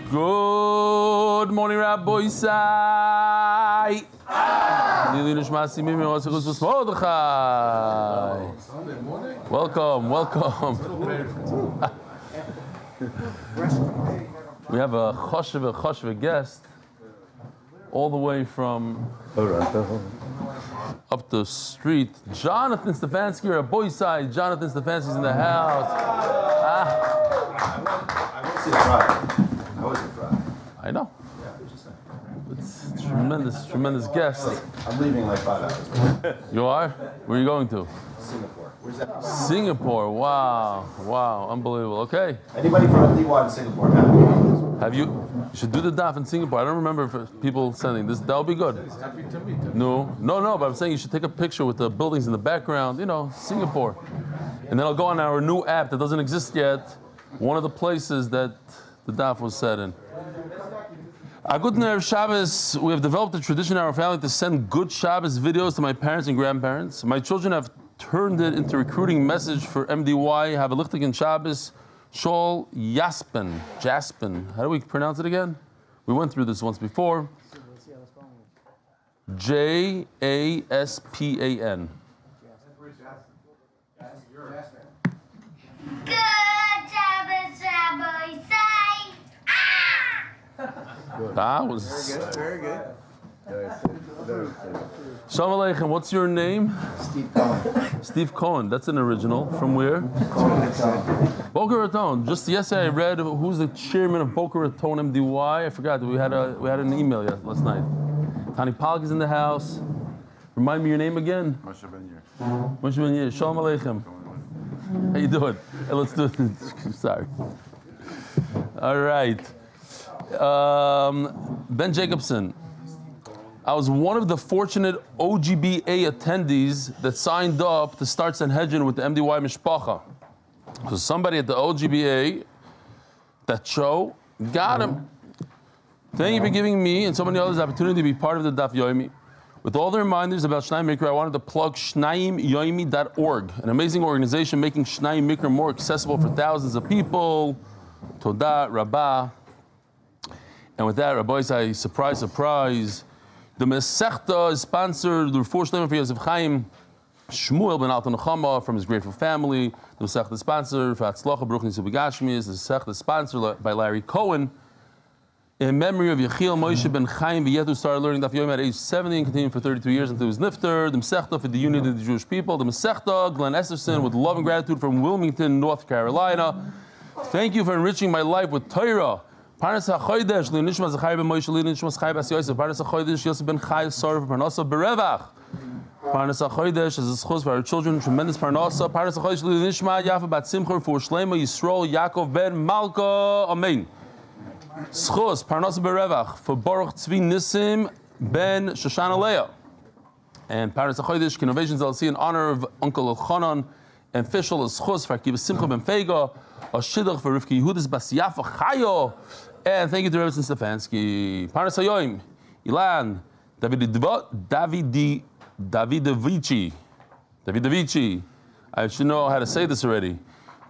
Good morning, Rabbi Sai. Leilui Nishmat zechus Sunday morning. Welcome. We have a choshev guest all the way from up the street. Jonathan Stefansky, Rabbi Sai. Jonathan Stefansky's in the house. I wasn't Friday. I know. It's tremendous guest. I'm leaving in like 5 hours. You are? Where are you going to? Singapore. Where's that? Singapore. Wow. Unbelievable. Okay. Anybody from Leilui in Singapore now? Have you? You should do the daf in Singapore. I don't remember if people sending this. That would be good. Happy to meet you. No. But I'm saying you should take a picture with the buildings in the background. Singapore. And then I'll go on our new app that doesn't exist yet. One of the places that the daf was said in. Good Erev Shabbos. We have developed a tradition in our family to send good Shabbos videos to my parents and grandparents. My children have turned it into a recruiting message for MDY. Have a lichtig Shabbos. Shol Jaspin. How do we pronounce it again? We went through this once before. Jaspan. That was Very good. Shalom Aleichem. What's your name? Steve Cohn. That's an original. From where? Boca Raton. Just yesterday I read who's the chairman of Boca Raton MDY. I forgot. We had an email last night. Tani Palk is in the house. Remind me your name again. Moshe Ben Chaim. Shalom Aleichem. How you doing? Hey, let's do it. Sorry. All right. Ben Jacobson. I was one of the fortunate OGBA attendees that signed up to start Sanhedrin with the MDY Mishpacha. So somebody at the OGBA, that show, got him. Thank you for giving me and so many others the opportunity to be part of the Daf Yomi. With all the reminders about Shnaim Mikra, I wanted to plug shnaimyomi.org, an amazing organization making Shnaim Mikra more accessible for thousands of people. Toda Rabbah. And with that, Rabbi Sai, surprise, the Masechta is sponsored, the Refuah Shlema for Yosef Chaim, Shmuel ben Alte Nechama from his grateful family. The Masechta is sponsored for Atzlacha, Berukhniyos ובגשמיות. The Masechta is sponsored by Larry Cohen. In memory of Yechiel Moshe Ben Chaim, who started learning Daf Yomi at age 70 and continued for 32 years until his nifter. The Masechta for the unity of the Jewish people. The Masechta, Glenn Esterson, with love and gratitude from Wilmington, North Carolina. Thank you for enriching my life with Torah. Parnassa chodesh, Nishmat zechariah ben Moshe, Nishmat zechariah bas Yosef. Parnassa chodesh, Yosef ben Chaya, Sara for parnassa berevach. Parnassa chodesh is a zechus for our children, tremendous parnassa. Parnassa chodesh, Nishmat Yaffa bat Simcha for Shlema, Yisrael, Yaakov ben Malka. Amen. Zechus, parnassa berevach for Baruch Tzvi Nissim ben Shoshana Leah. And Parnassa chodesh, innovations I'll see in honor of Uncle Elchanan and Fishel zechus for Akiva Simcha ben Fega. A shidduch for Rivki Yehudas bas Yaffa Chaya. And thank you to Rebbe Stefansky. Parnassa Yoim, Ilan, Davidovici. I should know how to say this already.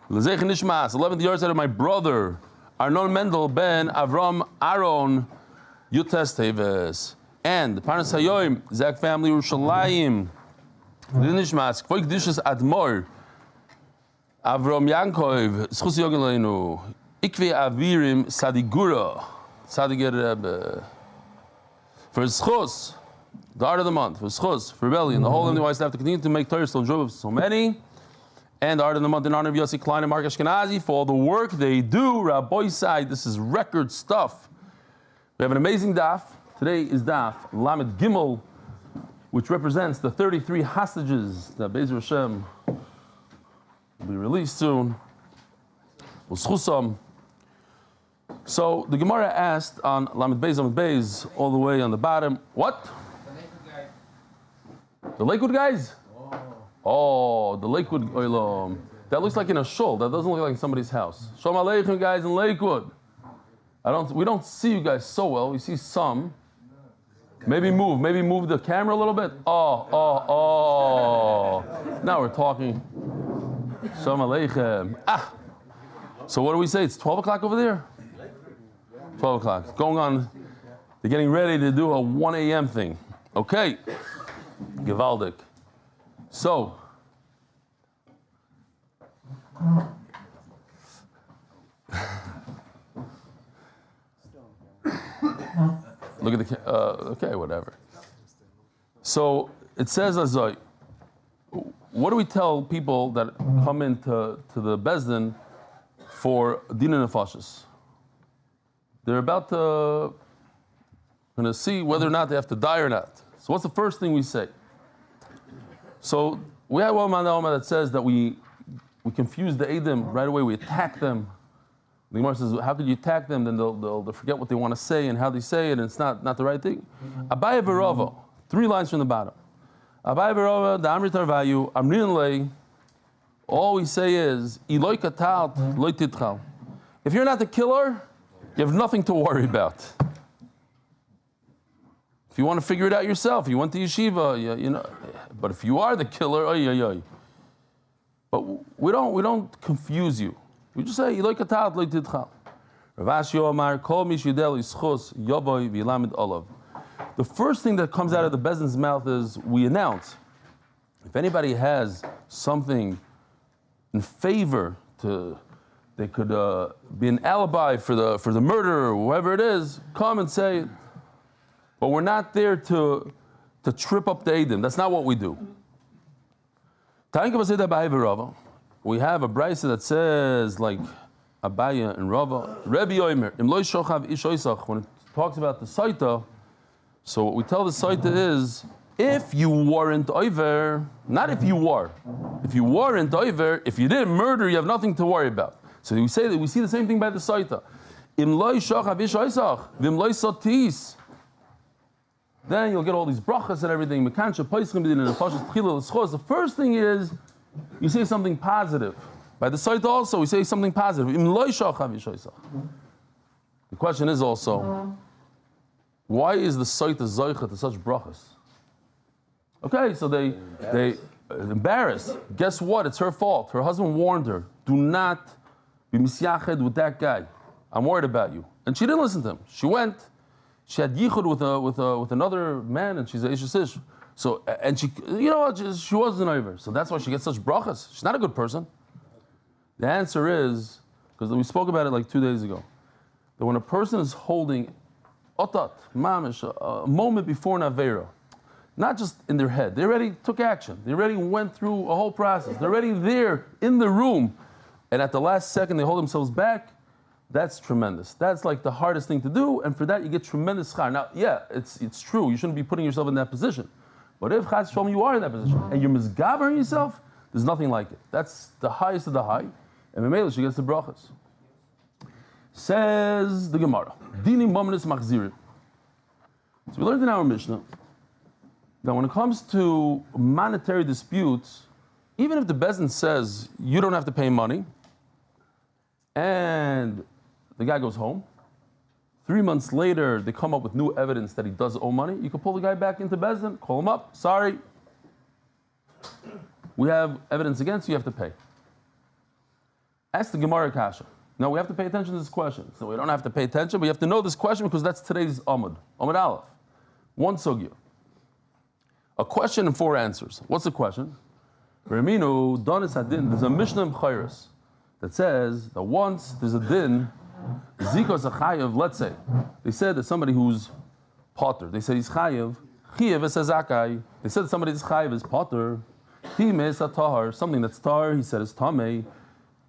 L'zech Nishmas, 11th yahrzeit of my brother, Arnon Mendel ben Avram Aaron Yutes Teves. And Parnassa Yoim, Zach family Yerushalayim. Nishmas, Kvoik Dishas Admor. Avram Yankov, zechus yogen leinu. Ikve avirim sadigura. Sadiger Rebbe. For zechus, the art of the month. For zechus, for rebellion. The whole MDY staff to continue to make Torah still job of so many. And the art of the month in honor of Yossi Klein and Mark Ashkenazi for all the work they do. Rabbi Side, this is record stuff. We have an amazing daf. Today is daf Lamed Gimel, which represents the 33 hostages that Be'ez Hashem will be released soon. So the Gemara asked on Amud Beis, all the way on the bottom, what? The Lakewood guys? Oh, the Lakewood Oilom. That looks like in a shul. That doesn't look like in somebody's house. Shalom Aleichem guys in Lakewood. We don't see you guys so well. We see some. Maybe move the camera a little bit. Oh. Now we're talking. Shalom Aleichem. So what do we say? It's 12 o'clock over there? 12 o'clock. It's going on. They're getting ready to do a 1 a.m. thing. Okay. Gewaldig. So. Look at the. Okay, whatever. So it says, what do we tell people that come into the Bezdin for Dina Nefashis? They're about to going to see whether or not they have to die or not. So what's the first thing we say? So we have one Manama that says that we confuse the Eidim right away. We attack them. The Gemara says, how could you attack them? Then they'll forget what they want to say and how they say it, and it's not the right thing. Abaye v'Rava, 3 lines from the bottom. Abaye v'Rava, the Amrit Arvayu, Amrin lei. All we say is, Iloi katalt, loi titchal. If you're not the killer, you have nothing to worry about. If you want to figure it out yourself, you went to yeshiva, you know. But if you are the killer, oy, oy, oy. But we don't confuse you. We just say, Iloi katat, loi titchal. Rav Ashi Omar, kol mi shidel zechus, yoboy v'yilamid olav. The first thing that comes out of the Bezdin's mouth is, we announce, if anybody has something in favor they could be an alibi for the murder or whoever it is, come and say it. But we're not there to trip up the Eidim. That's not what we do. We have a brisa that says, like Abaya and Rava, Rebbe Yomer, Im lo shochav ish oisach, when it talks about the Saita, so what we tell the Saita is, if you weren't over, not if you were. If you weren't over, if you didn't murder, you have nothing to worry about. So we say that we see the same thing by the Saita. Im lo shochav ish oisach, vim lo sotis. Then you'll get all these brachas and everything. The first thing is, you say something positive. By the site also, we say something positive. The question is also, why is the site a zoicha to such brachas? Okay, so they embarrassed. Guess what? It's her fault. Her husband warned her, do not be misyached with that guy. I'm worried about you. And she didn't listen to him. She went. She had yichud with another man, and she's a ish. So, and she, you know what, she wasn't over. So that's why she gets such brachas. She's not a good person. The answer is, because we spoke about it like 2 days ago, that when a person is holding otat, mamish, a moment before an avera, not just in their head, they already took action. They already went through a whole process. They're already there in the room. And at the last second, they hold themselves back. That's tremendous. That's like the hardest thing to do, and for that you get tremendous schar. Now, yeah, it's true. You shouldn't be putting yourself in that position. But if Chas Shalom you are in that position and you're misgaber yourself, there's nothing like it. That's the highest of the high. And Memele, she gets the brachas. Says the Gemara, Dinim Momenis Machzirim. So we learned in our Mishnah that when it comes to monetary disputes, even if the Bezdin says you don't have to pay money, and the guy goes home, 3 months later, they come up with new evidence that he does owe money. You can pull the guy back into Bezdin, call him up. Sorry, we have evidence against you, you have to pay. Ask the Gemara Kasha. Now we have to pay attention to this question. So we don't have to pay attention, but you have to know this question because that's today's Amud Aleph. One sugya. A question and 4 answers. What's the question? Reminu, Donis Hadin, there's a Mishnah in Chayras that says that once there's a din, zikos a chayav, let's say, they said that somebody who's potter, they said he's chayav, chayav is a zakai, they said that somebody is chayav is potter, tim is a tahar, something that's tahar, he said is tamei,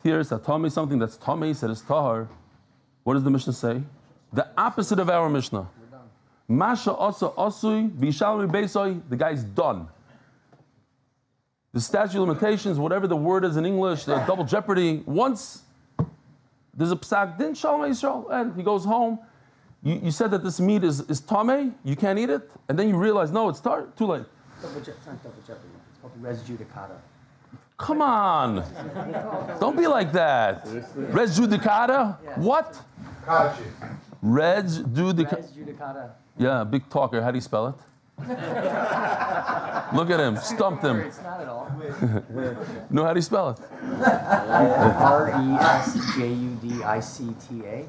tir is a tamei, something that's tamei, he said is tahar. What does the Mishnah say? The opposite of our Mishnah. Masha asa asui, vishalmi beisoi, the guy's done. The statute of limitations, whatever the word is in English, the double jeopardy, once there's a psak din, shalom Yisrael, and he goes home, you said that this meat is tamei, you can't eat it, and then you realize, no, it's too late. It's not double jeopardy, it's called res judicata. Come on, don't be like that. Res judicata? Yes. What? Res judicata. Yeah, big talker, how do you spell it? Look at him, stumped him. It's not at all. No, how do you spell it? RESJUDICTA.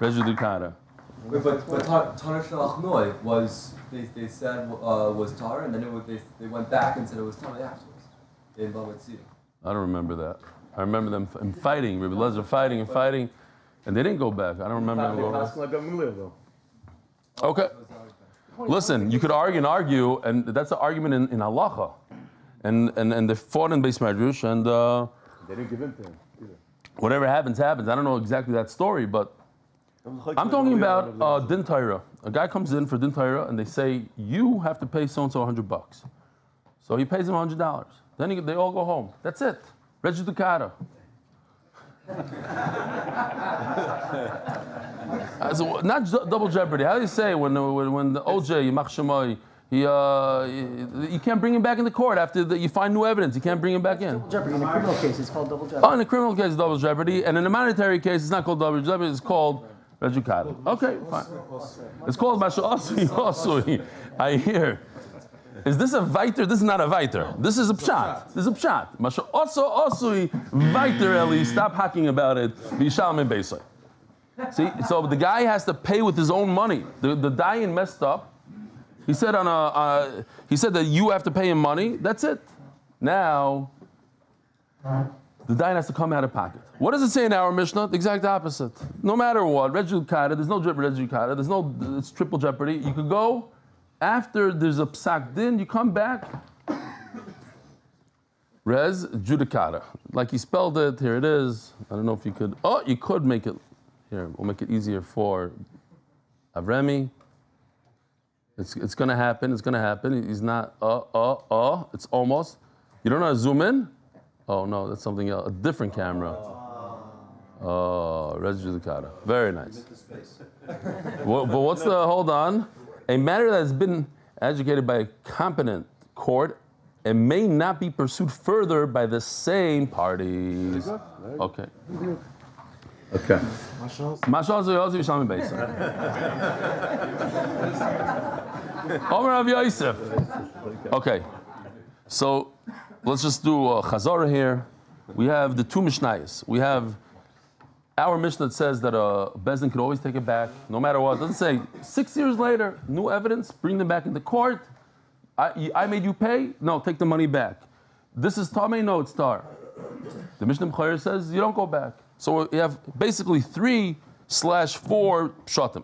Rejudicata. Wait, but Tanur Shalach Noi was they said was tar, and then they went back and said it was tar afterwards. They didn't bother with seating. I don't remember that. I remember them fighting. Rabbi Lezer fighting, and they didn't go back. I don't remember them going back. Okay. Listen, you could argue, and that's an argument in halacha, and they fought in Beis Medrash, and They didn't give in to him either. whatever happens. I don't know exactly that story, but I'm talking about din Torah. A guy comes in for din Torah, and they say you have to pay so and so $100. So he pays him $100. Then they all go home. That's it. Rejudicata. Not double jeopardy. How do you say when the OJ Yimach Shemai, you can't bring him back in the court after you find new evidence. You can't bring him back in. Double jeopardy. In a criminal case, it's called double jeopardy. Oh, in a criminal case, it's double jeopardy, and in a monetary case, it's not called double jeopardy. It's called rejudicata. Okay, fine. It's called Masha'asui Osui. I hear. Is this a viter? This is not a viter. This is a pshat. This is a pshat. Masha'asa Osui viter Eli. Stop hacking about it. V'yishal min beisai. See, so the guy has to pay with his own money. The dayan messed up. He said he said that you have to pay him money. That's it. Now, the dayan has to come out of pocket. What does it say in our Mishnah? The exact opposite. No matter what, rejudicata. There's no rejudicata. There's no. It's triple jeopardy. You could go after there's a psak din. You come back. Res judicata. Like he spelled it. Here it is. I don't know if you could. Oh, you could make it. Here, we'll make it easier for Avremi. It's going to happen. It's going to happen. He's not, it's almost. You don't know how to zoom in? Oh, no, that's something else. A different camera. Oh, res judicata. Very nice. But what's the, hold on. A matter that has been adjudicated by a competent court and may not be pursued further by the same parties. Okay. Okay. Mashal Yosef Yishal Beis. Omer of Yosef. Okay. So let's just do a chazara here. We have the two Mishnayos. We have our Mishnah that says that a Bezdin could always take it back, no matter what. It doesn't say 6 years later, new evidence, bring them back into court. I made you pay. No, take the money back. This is Tamei. No, it's Tar. The Mishnah B'chayr says you don't go back. So we have basically 3/4 pshatim.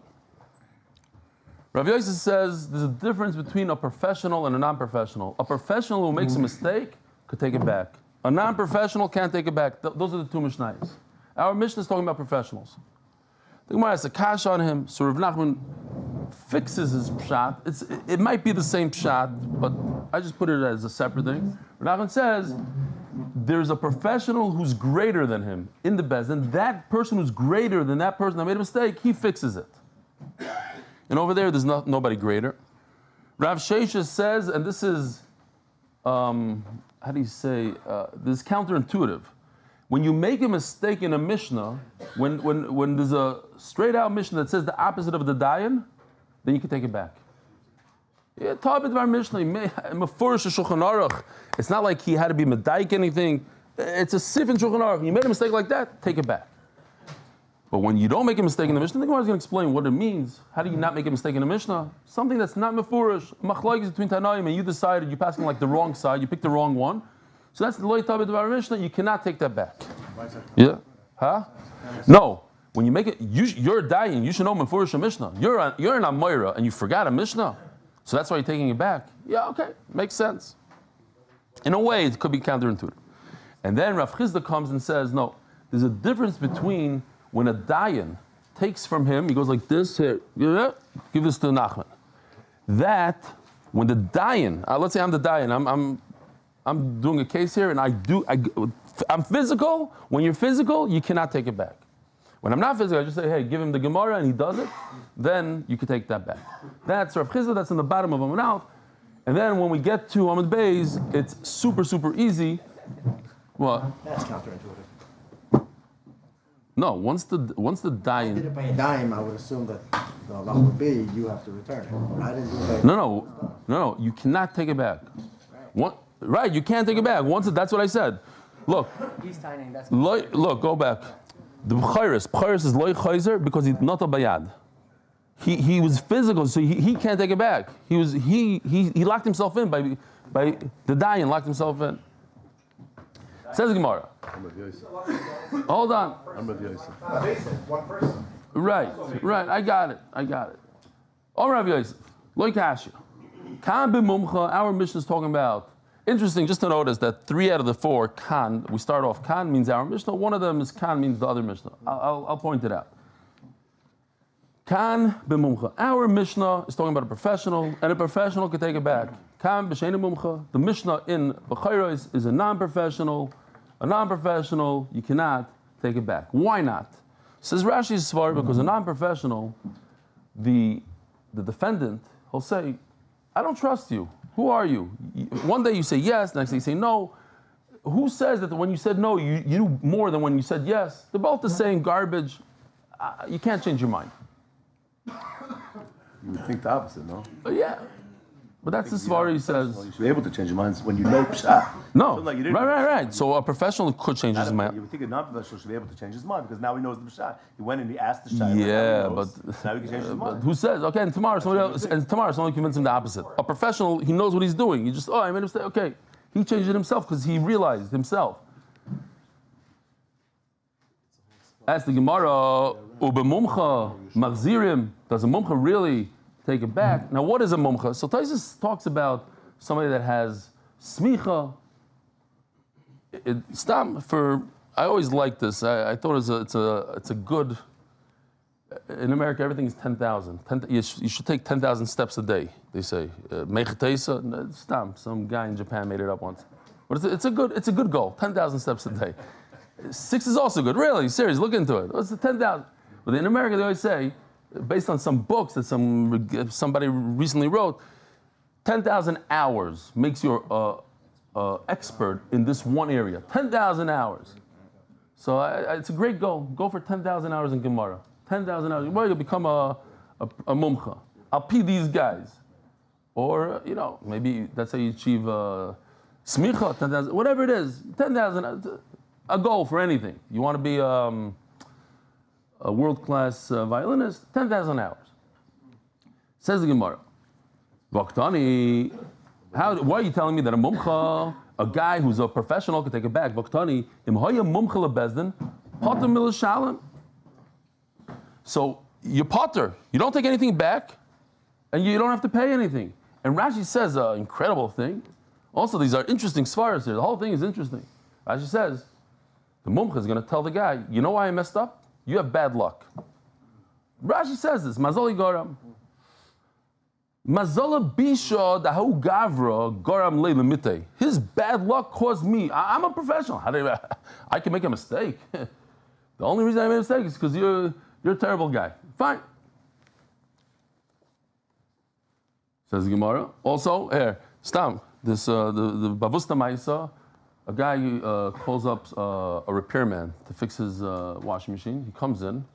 Rav Yosef says there's a difference between a professional and a non-professional. A professional who makes a mistake could take it back. A non-professional can't take it back. Those are the two Mishnayos. Our Mishnah is talking about professionals. The Gemara has a kash on him, so Rav Nachman fixes his pshat. It might be the same pshat, but I just put it as a separate thing. Rav Nachman says there's a professional who's greater than him in the Bezdin. That person who's greater than that person that made a mistake, he fixes it. And over there's nobody greater. Rav Shesha says, and this is, how do you say, this is counterintuitive. When you make a mistake in a Mishnah, when there's a straight out Mishnah that says the opposite of the Dayan, then you can take it back. Yeah, Tabit Var Mishnah, Mefurish Shulchan Aruch. It's not like he had to be medaik anything. It's a sif in Shulchan Aruch. You made a mistake like that, take it back. But when you don't make a mistake in the Mishnah, the Gemara is going to explain what it means. How do you not make a mistake in a Mishnah? Something that's not mefurish, machlokes between Tanaim, and you decided you're passing like the wrong side, you picked the wrong one. So that's the loy Tabit Var Mishnah. You cannot take that back. Yeah, huh? No. When you make it, you're dying. You should know mefurish a Mishnah. You're in a Moira and you forgot a Mishnah. So that's why you're taking it back. Yeah, okay, makes sense. In a way, it could be counterintuitive. And then Rav Chizda comes and says, no, there's a difference between when a dayan takes from him, he goes like this, here, give this to Nachman. That, when the dayan, let's say I'm the dayan, I'm doing a case here, and I'm physical. When you're physical, you cannot take it back. When I'm not physical, I just say, hey, give him the Gemara, and he does it, then you can take that back. That's Rav Chizda, that's in the bottom of Amud Aleph. And then when we get to Amud Beis, it's super, super easy. What? That's counterintuitive. No, once the dayan. Did it by a dime, I would assume that the Allah would be you have to return it. But I didn't do that. No, you cannot take it back. You can't take it back. That's what I said. Look. He's tiny. That's Look, go back. The B'chayris is loy chayzer because he's not a bayad. He was physical, so he can't take it back. He locked himself in by the dayan locked himself in. Says the Gemara. Hold on. One person. Right. I got it. All Rav Yosef, loy kasha. Kan b'mumcha. Our Mishnah is talking about. Interesting, just to notice that 3 out of the 4 kan. We start off kan means our Mishnah. One of them is kan means the other Mishnah. I'll point it out. Kan b'mumcha. Our Mishnah is talking about a professional, and a professional can take it back. Kan b'sheini mumcha. The Mishnah in B'chayros is a non-professional. A non-professional, you cannot take it back. Why not? Says Rashi's svar, because a non-professional, the defendant, he'll say, I don't trust you. Who are you? One day you say yes, next day you say no. Who says that when you said no, you do more than when you said yes? They're both the same garbage. You can't change your mind. You would think the opposite, no? Yeah. But that's the svar he says. You should be able to change your minds when you know pshat. No. So like you didn't Right. So a professional could change his mind. You would think a non-professional should be able to change his mind because now he knows the pshat. He went and he asked the shayla. Yeah, but now he can change his but mind. who says? Okay, and tomorrow someone convince him the opposite. A professional, he knows what he's doing. He just, I made a mistake. Okay, he changed it himself because he realized himself. Ask the Gemara, ubemumcha machzirim. Does a mumcha really take it back? Now, what is a mumcha? So Taisus talks about somebody that has smicha. I always like this. I thought it's a good. In America, everything is 10,000. You should take 10,000 steps a day. They say mechatesa. Some guy in Japan made it up once, but it's a good goal. 10,000 steps a day. 6 is also good. Really, serious. Look into it. What's the 10,000? But in America, they always say, based on some books that somebody recently wrote, 10,000 hours makes you expert in this one area. 10,000 hours. So it's a great goal. Go for 10,000 hours in Gemara. 10,000 hours. Well, you'll become a mumcha. I'll pee these guys. Or, maybe that's how you achieve smicha, 10,000, whatever it is. 10,000, a goal for anything. You want to be a world-class violinist? 10,000 hours. Says the Gemara. Vaktani, why are you telling me that a mumcha, a guy who's a professional, can take it back? Vaktani, imhoya mumcha lebezdin, potter milashalim. So you potter, you don't take anything back, and you don't have to pay anything. And Rashi says an incredible thing. Also, these are interesting svaras here. The whole thing is interesting. Rashi says, the mumcha is going to tell the guy, you know why I messed up? You have bad luck. Rashi says this, Mazali Goram. Mazala Bisha Dahu Gavra Goram Leilimite. His bad luck caused me. I'm a professional. I can make a mistake. The only reason I made a mistake is because you're a terrible guy. Fine. Says the Gemara. Also, here, Stam, this the Bavusta Maisa, a guy calls up a repairman to fix his washing machine. He comes in,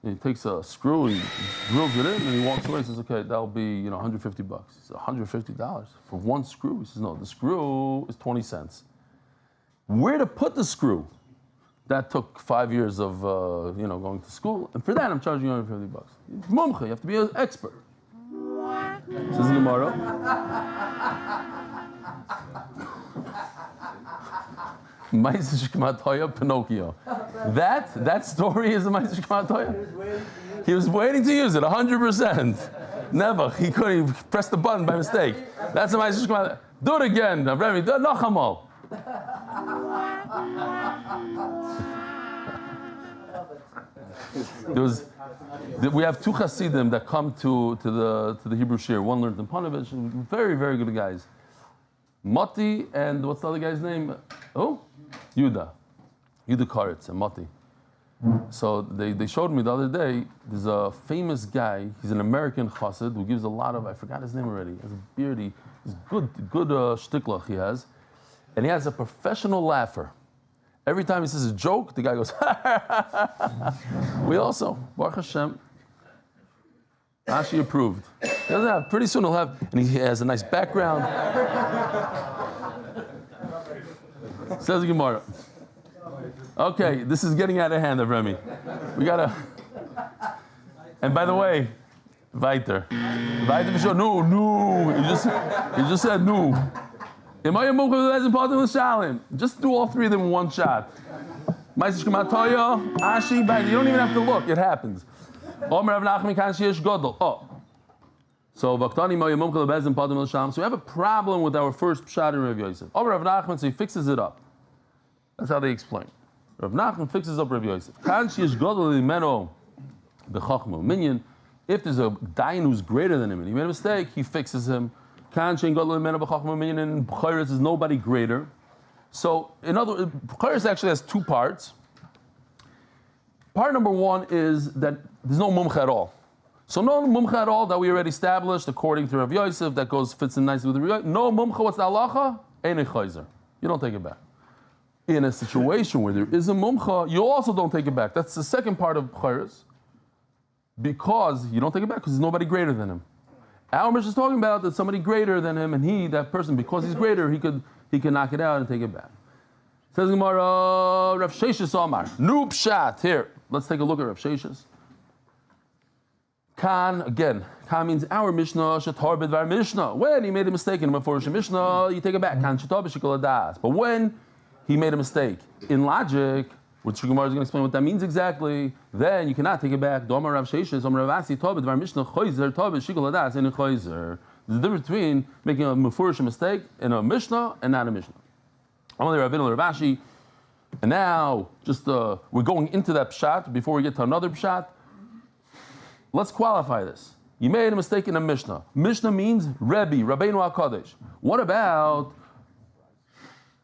he takes a screw, he drills it in, and he walks away. He says, "Okay, that'll be $150." He says, $150 for one screw? He says, "No, the screw is 20 cents." Where to put the screw? That took 5 years of going to school, and for that I'm charging you $150. Mumcha, you have to be an expert. Says the Gemara. Pinocchio. That story is a Ma'aseh Shematoya. He was waiting to use it 100%. Never. He couldn't. He pressed the button by mistake. That's a Ma'aseh Shematoya. Do it again, Remy. Do it. Nechama. We have 2 Hasidim that come to the Hebrew Shir. One learned in Panovich. Very, very good guys. Mati and what's the other guy's name? Oh? Yuda Karetz and Mati. So they showed me the other day, there's a famous guy, he's an American chassid who gives a lot of, I forgot his name already, he has a beard, he's good shtiklach he has, and he has a professional laugher. Every time he says a joke, the guy goes, we also, Baruch Hashem, Rashi approved. He doesn't have, pretty soon he'll have, and he has a nice background. Says the Gemara. Okay, this is getting out of hand, Remy. We gotta. And by the way, weiter for sure. No. You just said no. Just do all three of them in one shot. Ashi, you don't even have to look. It happens. Oh. So we have a problem with our first pshat in Rav Yosef. Rav Nachman, so he fixes it up. That's how they explain. Rav Nachman fixes up Rav Yosef. If there's a dayan who's greater than him and he made a mistake, he fixes him. And B'chayres is nobody greater. So in other words, B'chayres actually has two parts. Part number one is that there's no mumcha at all. So no mumcha at all that we already established according to Rav Yosef, that fits in nicely with the Rav Yosef. No mumcha, what's the halacha? Ein chayzer. You don't take it back. In a situation where there is a mumcha, you also don't take it back. That's the second part of B'chayres. Because you don't take it back because there's nobody greater than him. Our Mishnah is talking about that somebody greater than him, and that person, because he's greater, he can knock it out and take it back. Says Gemara, Rav Sheshis Omar, noob shat. Here, let's take a look at Rav Sheshis. Kan, again, Kan means our Mishnah, Shatar Bidvar Mishnah. When he made a mistake in a Meforish Mishnah, you take it back. Kan Shatar B'Shikol Adas. But when he made a mistake in logic, which Gemara is going to explain what that means exactly, then you cannot take it back. Domar Rav Sheshis, Omar Rav Asi, Tar Bidvar Mishnah, Choyzer, Tar B'Shikol Adas, and Choyzer. There's a difference between making a Meforish mistake in a Mishnah and not a Mishnah. Amalei Rabbeinu Rav Ashi. And now, we're going into that pshat before we get to another pshat. Let's qualify this. You made a mistake in a Mishnah. Mishnah means Rebbe, Rabbeinu HaKadosh. What about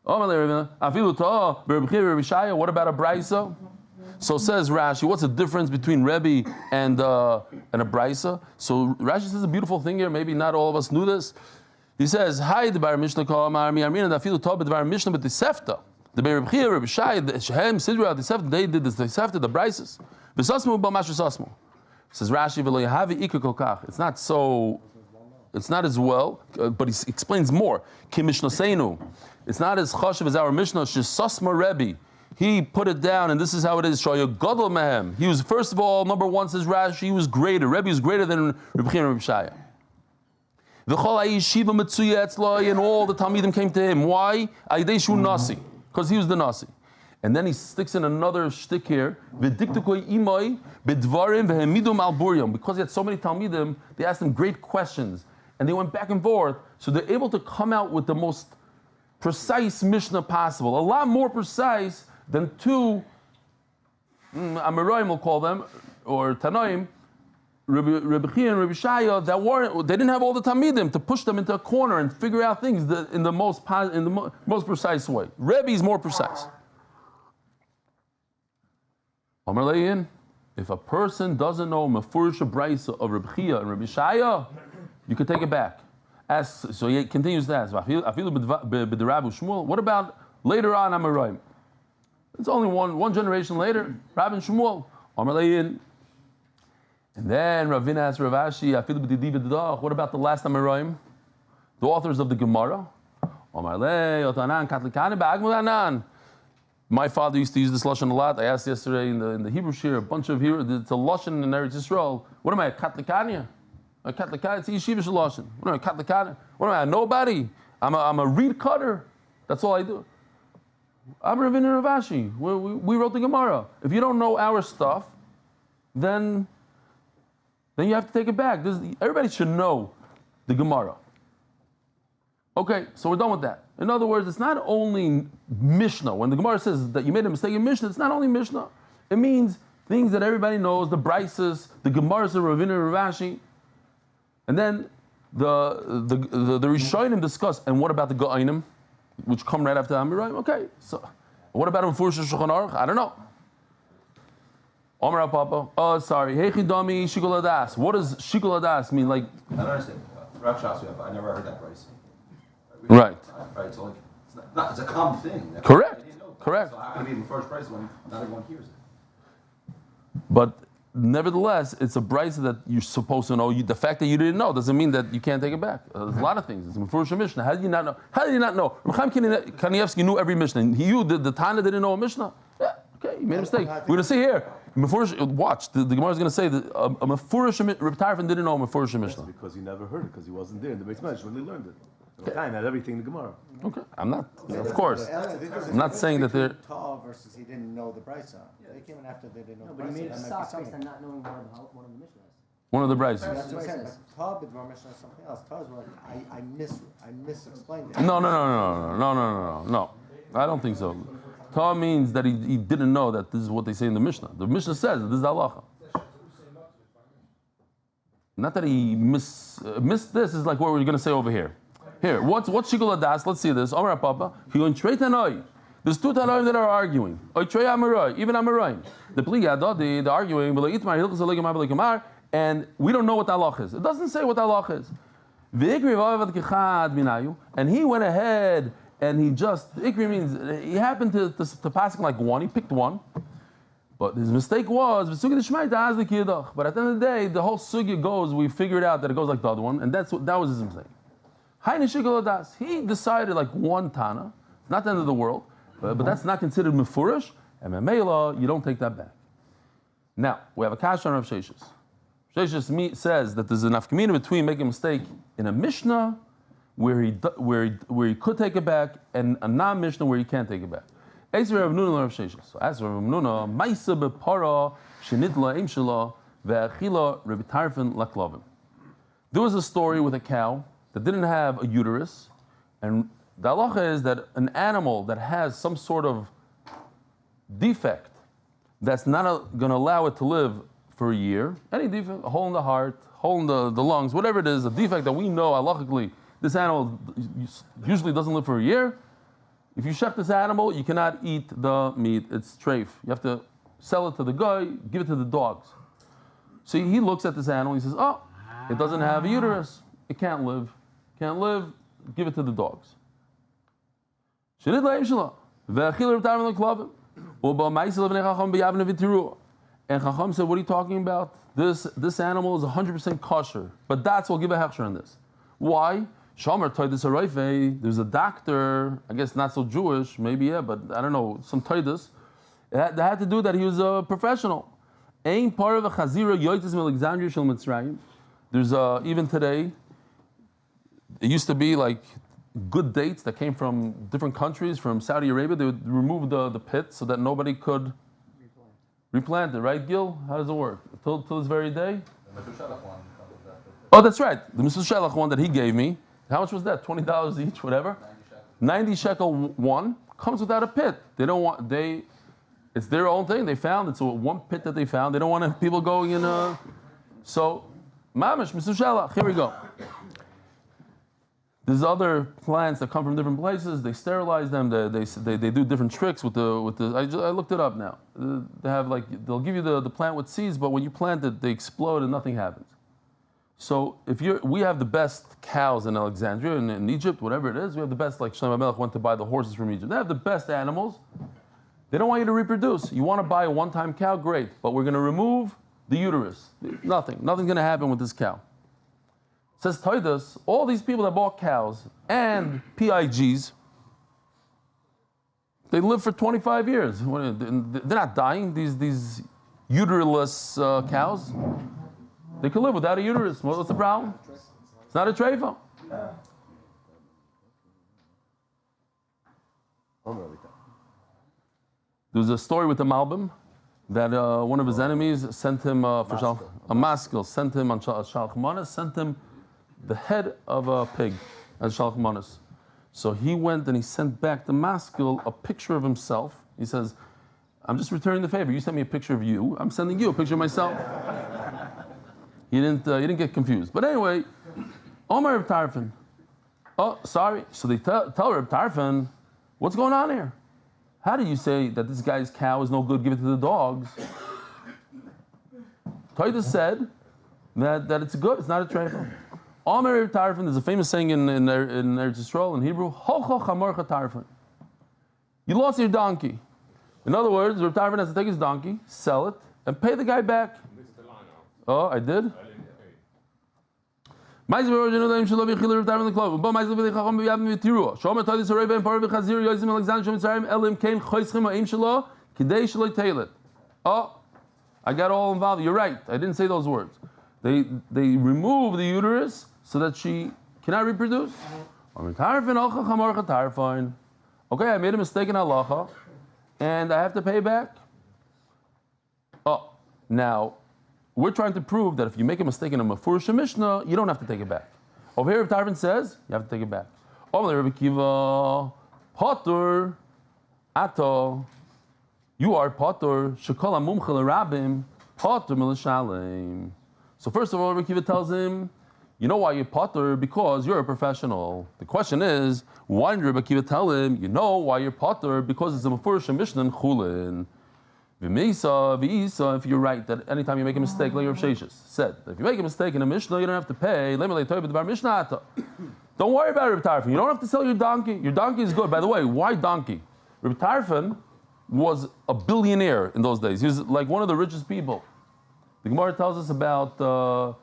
what about a Brisa? So says Rashi, what's the difference between Rebbe and a Brisa? So Rashi says a beautiful thing here, maybe not all of us knew this. He says, Hi, the Bar Mishnah call Marmi Armin and Afilu Tob the Bar Mishnah but the Sefta. The Rebbe Chia, Rebbe Shai, the Shehem, Sidra, the Sefta, they did this, the Sefta, the Brises. B'sasmu b'mashu sasmu. Says Rashi, V'lo Yahavi Ika Kokach. It's not as well, but he explains more. Ki Mishnah Seinu. It's not as chashiv as our Mishnah, Shesasma Rebbe. He put it down, and this is how it is. Shaya Gadol Mehem. He was, first of all, number one, says Rashi, he was greater. Rebbe was greater than Rebbe Chia and Rebbe Shaya. V'chol ha'yeshiva metzuya etzloi, and all the Talmidim came to him. Why? Aydeshu Nasi. Because he was the Nasi. And then he sticks in another shtick here. V'diktukoi imoi b'dvarim v'hemidum al buryam. Because he had so many Talmidim, they asked him great questions. And they went back and forth. So they're able to come out with the most precise Mishnah possible. A lot more precise than two Amoraim, we'll call them, or Tanoim, Rebbe Chia and Rebbe Shaya, they didn't have all the Talmidim to push them into a corner and figure out things in the most precise way. Rebbe is more precise. Amar Le'in, if a person doesn't know Mefurish Brisa of Rebbe Chia and Rebbe Shaya, you can take it back. So he continues to ask, what about later on Amoraim? It's only one generation later, Rab and Shmuel. And then Ravina asks Rav Ashi, what about the last Amoraim? The authors of the Gemara. My father used to use this lashon a lot. I asked yesterday in the Hebrew shir, a bunch of Hebrew, it's a lashon in Eretz Yisrael. What am I, a Katlikania? A Katlikania, it's a yeshivish lashon. What am I, a Katlikania? What am I, nobody? I'm a reed cutter. That's all I do. I'm Ravina Rav Ashi. We wrote the Gemara. If you don't know our stuff, then you have to take it back. Everybody should know the Gemara. Okay, so we're done with that. In other words, it's not only Mishnah. When the Gemara says that you made a mistake in Mishnah, it's not only Mishnah. It means things that everybody knows, the Brises, the Gemaras of Ravina Rav Ashi. And then the Rishonim discuss, and what about the Ga'ainim, which come right after Amoraim? Okay, so what about Mefurish Shulchan Aruch? I don't know. Omer Papa. Oh, sorry. Hechidami Shikul Adas. What does Shikul Adas mean? Like, I don't understand. Rav Shasui, I never heard that price. Right. Right. So like, it's a common thing. Correct. Correct. So how can it be the first price when not everyone hears it? But nevertheless, it's a brisa that you're supposed to know. The fact that you didn't know doesn't mean that you can't take it back. There's a lot of things. It's Mefurish Mishnah. How did you not know? How did you not know? Reb Chaim Kanievsky knew every Mishnah. The Tana didn't know a Mishnah. You made a mistake. We're going to see here. Watch. The Gemara is going to say that a Mefurish Reb Tarfon didn't know a Mefurish Mishnah. Because he never heard it, because he wasn't there in the Beis Medrash when they learned it. The time had everything in the Gemara. Okay. I'm not. Of course. I'm not saying that they're. Tall versus he didn't know the Brisa. They came in after they didn't know the But he made Brisa. a That might be stop based something. on not knowing one of the Mishnahs. One of the brides. That's what I'm saying. Tall Bidvar Mishnah is something else. Tall is what I misexplained it. No. I don't think so. Torah means that he didn't know that this is what they say in the Mishnah. The Mishnah says that this is the halacha. Not that he missed this is like what we're going to say over here. Here, what's Shikul Adas? Let's see this. Omar Papa. There's two Tanoim that are arguing. Even Amoraim. They're arguing. And we don't know what the halach is. It doesn't say what the halach is. And he went ahead and he just, Ikri means he happened to pass like one, he picked one. But his mistake was, but at the end of the day, the whole sugya goes, we figured out that it goes like the other one, and that was his mistake. He decided like one Tana, not the end of the world, but that's not considered mefurish, and memela, you don't take that back. Now, we have a kasha on Rav Sheshes. Sheshes says that there's a nafkamina between making a mistake in a Mishnah where he could take it back and a non-Mishnah where he can't take it back. So as Rav Nuna, Maisa bepara shenitla im shela ve'achila Reb Tarfon laklavim. There was a story with a cow that didn't have a uterus, and the halacha is that an animal that has some sort of defect that's not going to allow it to live for a year, any defect, a hole in the heart, hole in the lungs, whatever it is, a defect that we know halachically this animal usually doesn't live for a year. If you shech this animal, you cannot eat the meat. It's treif. You have to sell it to the guy, give it to the dogs. So he looks at this animal. He says, "Oh, it doesn't have a uterus. It can't live. Can't live. Give it to the dogs." And Chacham said, "What are you talking about? This animal is 100% kosher, but that's what give a hechsher on this. Why? There's a doctor, I guess not so Jewish, maybe yeah, but I don't know, some Titus. That had to do that he was a professional. Ain't part of a chazira yoitis from Alexandria shel Mitzrayim. There's even today, it used to be like good dates that came from different countries, from Saudi Arabia. They would remove the pit so that nobody could replant it, right, Gil? How does it work? Till this very day? Oh, that's right. The Mr. Shelach one that he gave me. How much was that? $20 each, whatever. 90 shekel one comes without a pit. They don't want it's their own thing. They found it's one pit that they found. They don't want people going in. So, mamish, Mr. Shelach. Here we go. There's other plants that come from different places. They sterilize them. They do different tricks with the. I looked it up now. They have they'll give you the plant with seeds, but when you plant it, they explode and nothing happens. So we have the best cows in Alexandria and in Egypt, whatever it is. We have the best. Like Shlomo Melech went to buy the horses from Egypt. They have the best animals. They don't want you to reproduce. You want to buy a one-time cow, great, but we're going to remove the uterus. Nothing's going to happen with this cow. Says Titus, all these people that bought cows and PIGs, they live for 25 years. They're not dying, these uteruless cows. They could live without a uterus. What's the problem? It's not a treifa. There was a story with the Malbim that one of his enemies sent him a maskil, sent him on Shalach Manas, sent him the head of a pig as Shalach Manas. So he went and he sent back the maskil a picture of himself. He says, "I'm just returning the favor. You sent me a picture of you. I'm sending you a picture of myself." He didn't get confused. But anyway, Omar Reb Tarfon. Oh, sorry. So they tell Reb Tarfon, "What's going on here? How do you say that this guy's cow is no good? Give it to the dogs." Titus said that it's good. It's not a treifa. Omar Reb Tarfon, there's a famous saying in Eretz Yisrael in Hebrew, "Hocho chamorcha tarfon." You lost your donkey. In other words, Reb Tarfon has to take his donkey, sell it, and pay the guy back. Oh, I did? Kidei shaloi teilet. Oh, I got all involved. You're right. I didn't say those words. They remove the uterus so that she cannot reproduce. Okay, I made a mistake in halacha, and I have to pay back. Oh, now we're trying to prove that if you make a mistake in a mafurish mishnah, you don't have to take it back. Over here, Tarfin says you have to take it back. Potter, ato, you are potter. Shekol amumcha l'rabim, potter milashalem. So first of all, Rabbi Kiva tells him, you know why you're potter? Because you're a professional. The question is, why did Rabbi Kiva tell him, you know why you're potter? Because it's a mafurish mishnah in chulin. V'isa, if you're right, that anytime you make a mistake, like Rav Sheshes said, if you make a mistake in a mishnah, you don't have to pay. Don't worry about it, Reb Tarfon. You don't have to sell your donkey. Your donkey is good. By the way, why donkey? Reb Tarfon was a billionaire in those days. He was like one of the richest people. The Gemara tells us about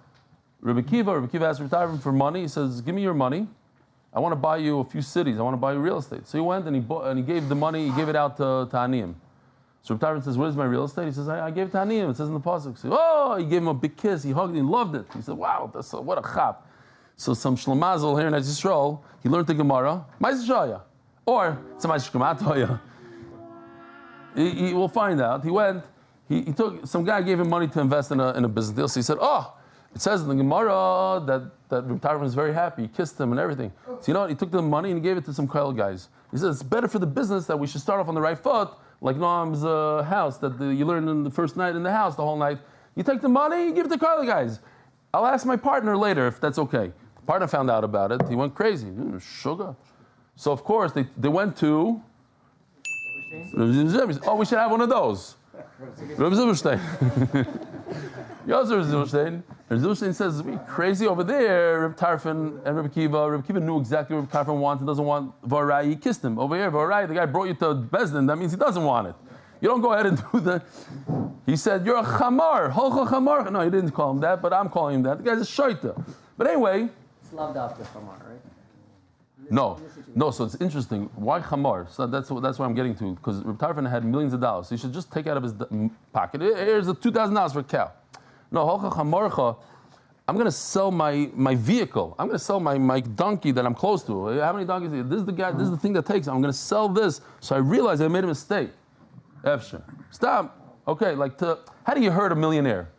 Rebbe Kiva. Rebbe Kiva asked Reb Tarfon for money. He says, give me your money. I want to buy you a few cities. I want to buy you real estate. So he went and he gave the money. He gave it out to Aniyim. So Reb Tarfon says, where's my real estate? He says, I gave it to Aniyim. It says in the pasuk. So, he gave him a big kiss. He hugged him. He loved it. He said, wow, what a chap. So some Shlemazel here in Yisrael, he learned the Gemara, Chaya, or some Shkamatoya. He will find out. He went. He took some guy gave him money to invest in a business deal. So he said, it says in the Gemara that Reb Tarfon is very happy. He kissed him and everything. So you know what? He took the money and he gave it to some Koil guys. He says it's better for the business that we should start off on the right foot. Like Noam's house that you learned in the first night in the house, the whole night. You take the money, you give it to Carly guys. I'll ask my partner later if that's okay. The partner found out about it. He went crazy. Sugar. So of course they went to. Oh, we should have one of those. Reb Zilberstein. Yosef Zilberstein. And Zilberstein says, "Are we crazy over there?" Reb Tarfon and Reb Kiva. Reb Kiva knew exactly what Reb Tarfon wants and doesn't want Varai. He kissed him over here. Varai, the guy brought you to Bezdin. That means he doesn't want it. You don't go ahead and do the. He said, "You're a chamar, holcha chamar." No, he didn't call him that, but I'm calling him that. The guy's a shoita. But anyway. It's loved after chamar, right? No. So it's interesting. Why chamar? So that's what I'm getting to. Because Reb Tarfon had millions of dollars. So he should just take out of his pocket. Here's the $2,000 for a cow. No, holcha chamarcha. I'm going to sell my vehicle. I'm going to sell my donkey that I'm close to. How many donkeys? This is the guy. This is the thing that takes. I'm going to sell this. So I realized I made a mistake. Efsher. Stop. Okay. How do you hurt a millionaire?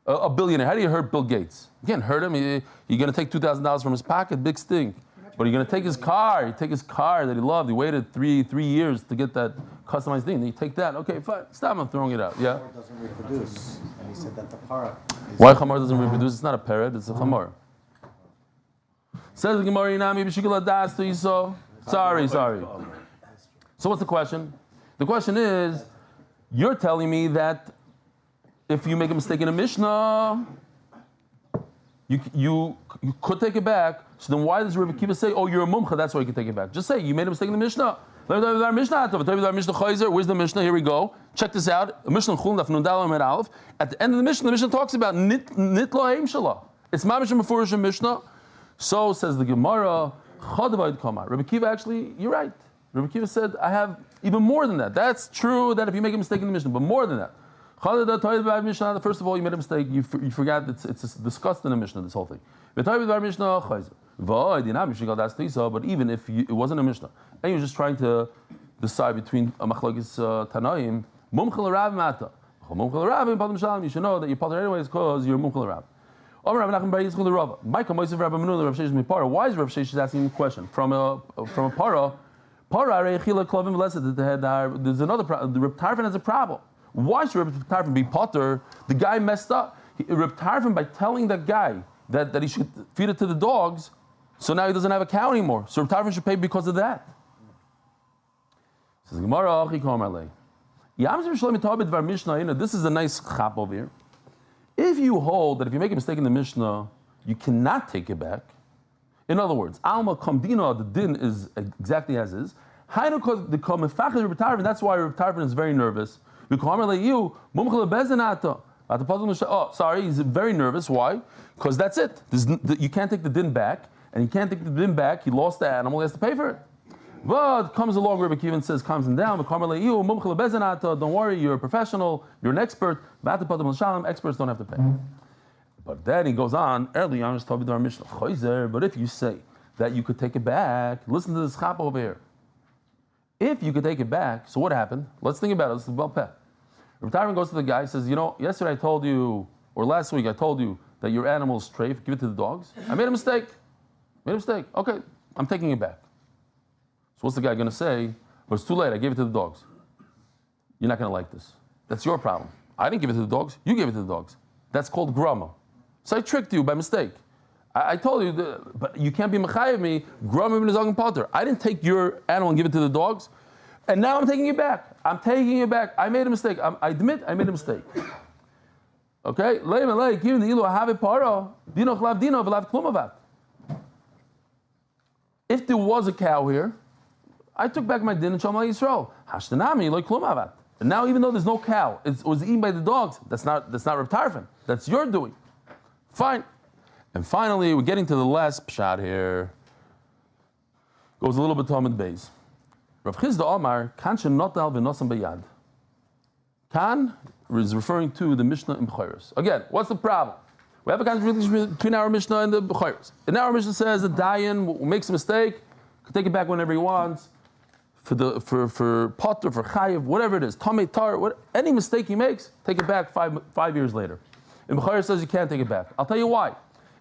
A billionaire. How do you hurt Bill Gates? You can't hurt him. You're going to take $2,000 from his pocket. Big stink. But you're going to take his car. You take his car that he loved. He waited three years to get that customized thing. Then you take that. Okay, fine. Stop. I'm throwing it out. Yeah. Chamar doesn't reproduce, and he said that the para. Why chamar doesn't reproduce? It's not a parrot. It's a chamar. Says the Gemara, Inami b'shikul adas to Yisrael. Sorry. So what's the question? The question is, you're telling me that if you make a mistake in a Mishnah, you could take it back. So then why does Rabbi Kiva say, you're a mumcha, that's why you can take it back? Just say, you made a mistake in the Mishnah. Where's the Mishnah? Here we go. Check this out. Mishnah Chulin Daf Amud Aleph. At the end of the Mishnah talks about nitla heim shalah. It's mamish mefurish Mishnah. So says the Gemara, Chadavayid Kamar. Rabbi Kiva actually, you're right. Rabbi Kiva said, I have even more than that. That's true that if you make a mistake in the Mishnah, but more than that. First of all, you made a mistake. You forgot that it's discussed in the Mishnah, this whole thing. But even if it wasn't a Mishnah, and you're just trying to decide between a machlokes tanaim, you should know that you're potter anyways because you're mumchel rav. Why is Rav Sheshes asking a question? From a para, there's another problem. Reb Tarfon has a problem. Why should Reb Tarfon be potter? The guy messed up. Reb Tarfon, by telling that guy that he should feed it to the dogs, so now he doesn't have a cow anymore. So Reb Tarfon should pay because of that. Says Gemara, this is a nice chap over here. If you hold that if you make a mistake in the Mishnah, you cannot take it back. In other words, Alma Kamdina, the din is exactly as is. That's why Reb Tarfon is very nervous. Sorry, he's very nervous. Why? Because that's it. You can't take the din back, and you can't take the din back. He lost the animal. He has to pay for it. But comes along, Rabbi Kiva and says, calms him down. Don't worry, you're a professional, you're an expert. Experts don't have to pay. But then he goes on, early on, but if you say that you could take it back, listen to this chap over here. If you could take it back, so what happened? Let's think about it. This is well pet. Rabbi Tyron goes to the guy, says, yesterday I told you, or last week I told you that your animal is strafe, give it to the dogs. I made a mistake. Okay, I'm taking it back. So what's the guy going to say? But it's too late, I gave it to the dogs. You're not going to like this. That's your problem. I didn't give it to the dogs, you gave it to the dogs. That's called grama. So I tricked you by mistake. I told you, but you can't be mechayev me, grama ibn zogin potter. I didn't take your animal and give it to the dogs, and now I'm taking it back. I made a mistake. I admit I made a mistake. Okay? If there was a cow here, I took back my din and Shalom Yisrael. Hashtanami loy klum avat. And now, even though there's no cow, it was eaten by the dogs. That's not Reb Tarfon. That's your doing. Fine. And finally, we're getting to the last pshat here. Goes a little bit to Amud Beis. Rav Chizda Omar, kan shenotal v'nosam b'yad. Kan is referring to the Mishnah in B'chayros. Again, what's the problem? We have a contradiction between our Mishnah and the B'chayros. And our Mishnah says that Dayan makes a mistake, can take it back whenever he wants. For potter, for chayiv, whatever it is, tamei tar, any mistake he makes, take it back five years later. In B'chayros says you can't take it back. I'll tell you why.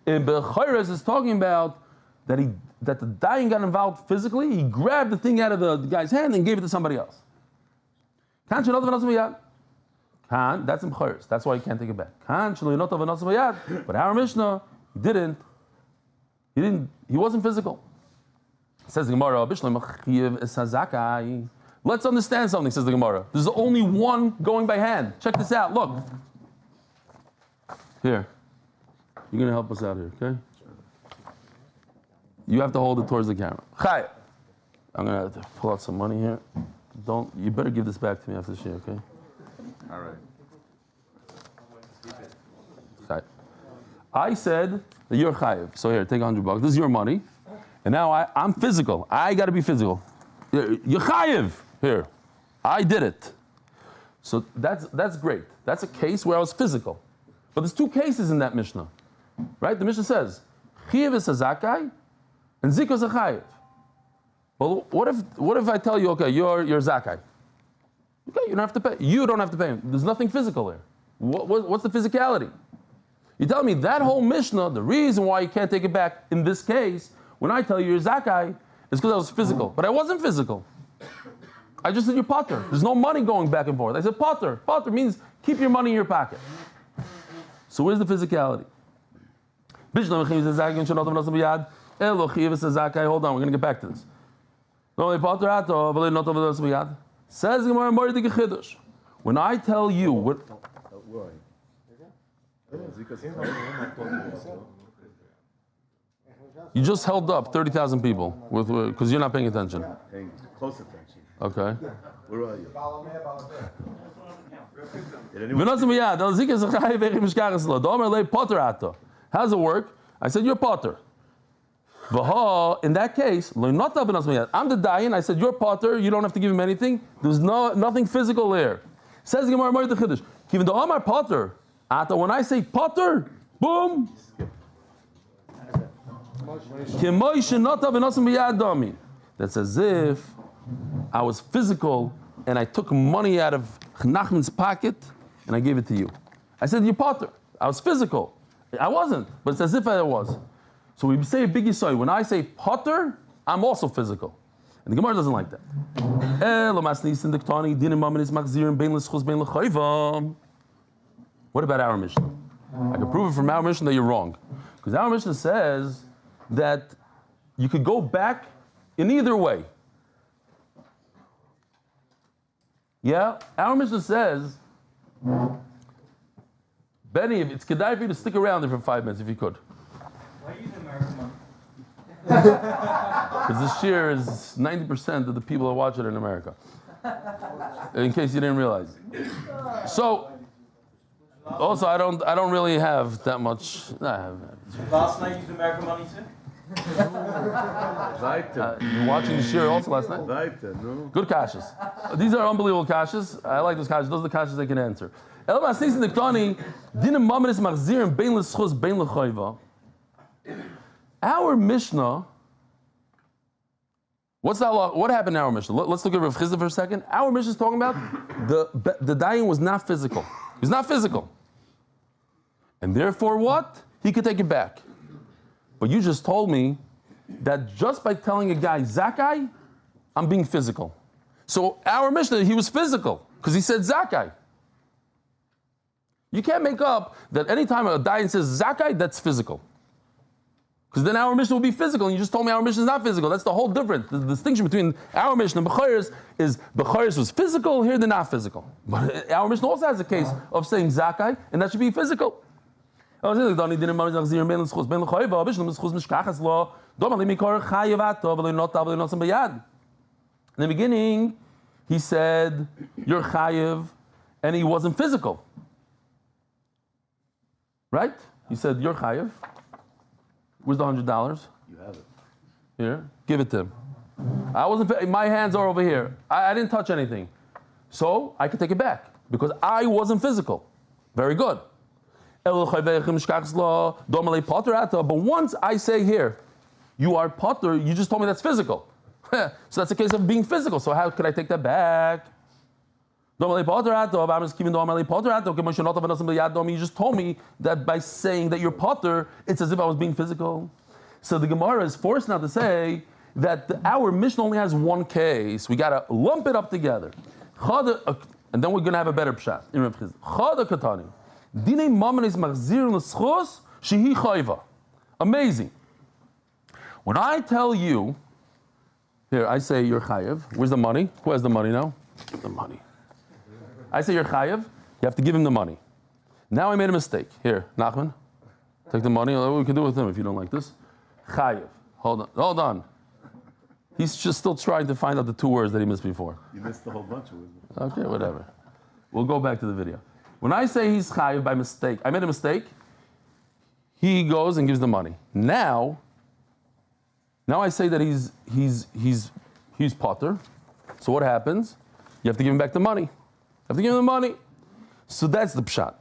In B'chayros is talking about that the dying got involved physically. He grabbed the thing out of the guy's hand and gave it to somebody else. That's in B'chayros. That's why you can't take it back. But our Mishnah, he wasn't physical. Says the Gemara, let's understand something, says the Gemara. There's only one going by hand. Check this out, look. Here. You're going to help us out here, okay? You have to hold it towards the camera. Chaya. I'm going to have to pull out some money here. You better give this back to me after this year, okay? All right. Chaya. I said that you're chayiv. So here, take $100. This is your money. And now I'm physical. I got to be physical. You're chayiv. Here. I did it. So that's great. That's a case where I was physical. But there's two cases in that Mishnah. Right? The Mishnah says, chayiv is a zakai and zechus a chayiv. Well, what if I tell you, okay, you're zakai? Okay, you don't have to pay. You don't have to pay. There's nothing physical there. What's the physicality? You tell me that whole Mishnah, the reason why you can't take it back in this case, when I tell you you're zakai, is because I was physical. But I wasn't physical. I just said you're potter. There's no money going back and forth. I said potter. Potter means keep your money in your pocket. So where's the physicality? Hold on, we're going to get back to this. Says when I tell you, you just held up 30,000 people because you're not paying attention. Paying close attention. Okay. Where are you? How does it work? I said, you're potter. In that case, I'm the dayan. I said, you're potter. You don't have to give him anything. There's nothing physical there. Says the Gemara, even though I'm potter, when I say potter, boom. That's as if I was physical and I took money out of Nachman's pocket and I gave it to you. I said, you're potter. I was physical. I wasn't, but it's as if I was. So we say a big yisai. When I say potter, I'm also physical. And the Gemara doesn't like that. What about our Mishnah? I can prove it from our Mishnah that you're wrong. Because our Mishnah says that you could go back in either way. Yeah? Our Mishnah says, Benny, it's kedai for you to stick around there for 5 minutes if you could. Why are you using American money? Because this year is 90% of the people that watch it in America. In case you didn't realize. So, also I don't really have that much. Last night you used American money too? Weiter. You watching the shir also last night? Weiter, no. Good kashas. These are unbelievable kashas. I like those kashas. Those are the kashas they can answer. Our Mishnah, what's that law? What happened in our Mishnah? Let's look at Rav Chizda for a second. Our Mishnah is talking about the dying was not physical. It was not physical. And therefore what? He could take it back. But you just told me that just by telling a guy, Zakai, I'm being physical. So our Mishnah, he was physical because he said Zakai. You can't make up that anytime a dying says Zakai, that's physical. Because then our Mishnah will be physical, and you just told me our Mishnah is not physical. That's the whole difference. The distinction between our Mishnah and Becharis is Becharis was physical, here they're not physical. But our Mishnah also has a case of saying Zakai, and that should be physical. In the beginning, he said, you're chayiv, and he wasn't physical. Right? He said, you're chayiv. Where's the $100? You have it. Here, give it to him. I wasn't, my hands are over here. I didn't touch anything. So, I could take it back, because I wasn't physical. Very good. But once I say here, you are potter, you just told me that's physical. So that's a case of being physical. So how could I take that back? You just told me that by saying that you're potter, it's as if I was being physical. So the Gemara is forced now to say that our Mishnah only has one case. We got to lump it up together. And then we're going to have a better pshat. Amazing. When I tell you, here, I say you're chayiv. Where's the money? Who has the money now? Give the money. I say you're chayiv. You have to give him the money. Now I made a mistake. Here, Nachman, take the money. We can do with him if you don't like this. Chayiv. Hold on. He's just still trying to find out the two words that he missed before. You missed the whole bunch of words. Okay, whatever. We'll go back to the video. When I say he's chayiv by mistake, I made a mistake. He goes and gives the money. Now I say that he's potter. So what happens? You have to give him back the money. You have to give him the money. So that's the pshat.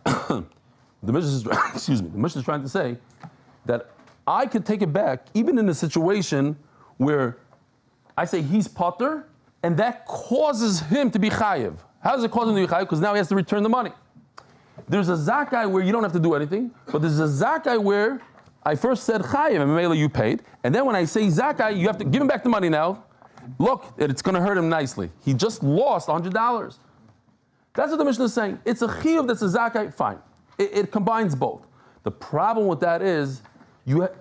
The Mishnah is trying to say that I could take it back even in a situation where I say he's potter and that causes him to be chayiv. How does it cause him to be chayiv? Because now he has to return the money. There's a zakai where you don't have to do anything, but there's a zakai where I first said chayiv and Mela you paid, and then when I say zakai, you have to give him back the money now. Look, it's going to hurt him nicely. He just lost $100. That's what the Mishnah is saying. It's a chiyuv that's a zakai, fine. It combines both. The problem with that is,